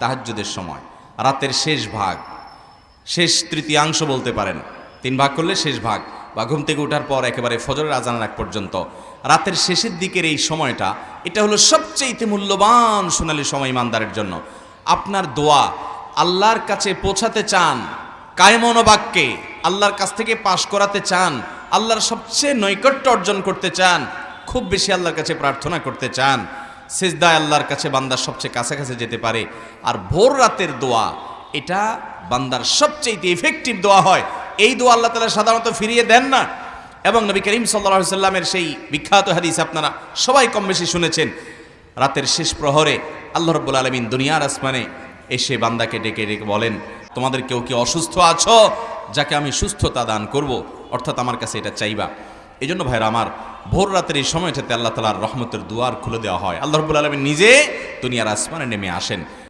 তাহাজ্জুদের সময়, রাতের শেষ ভাগ, শেষ তৃতীয়াংশ বলতে পারেন, 3 ভাগ করলে শেষ ভাগ, বা ঘুম থেকে ওঠার পর একেবারে ফজরের আজানের আগ পর্যন্ত রাতের শেষের দিকের এই সময়টা, এটা হলো সবচেয়ে মূল্যবান সোনালী সময় ইমানদারের জন্য। আপনার দোয়া আল্লাহর কাছে পৌঁছাতে চান, কায়মন বাক্যে আল্লাহর কাছ থেকে পাশ করাতে চান, আল্লাহর সবচেয়ে নৈকট্য অর্জন করতে চান, খুব বেশি আল্লাহর কাছে প্রার্থনা করতে চান, সিজদায় আল্লাহর কাছে বান্দার সবচেয়ে কাছাকাছি যেতে পারে। আর ভোর রাতের দোয়া, এটা বান্দার সবচেয়ে ইফেক্টিভ দোয়া হয়। এই দোয়া আল্লাহ তাআলা সাধারণত ফিরিয়ে দেন না। এবং নবী করিম সাল্লাল্লাহু আলাইহি সাল্লামের সেই বিখ্যাত হাদিস আপনারা সবাই কম বেশি শুনেছেন, রাতের শেষ প্রহরে আল্লাহ রাব্বুল আলামিন দুনিয়ার আসমানে এসে বান্দাকে ডেকে ডেকে বলেন, তোমাদের কেউ কি অসুস্থ আছো, যাকে আমি সুস্থতা দান করব, অর্থাৎ আমার কাছে এটা চাইবা। এই জন্য ভাইরা আমার, ভোর রাতের এই সময়টাতে আল্লাহ তাআলার রহমতের দুয়ার খুলে দেওয়া হয়। আল্লাহ রাব্বুল আলামিন নিজে দুনিয়ার আসমানে নেমে আসেন।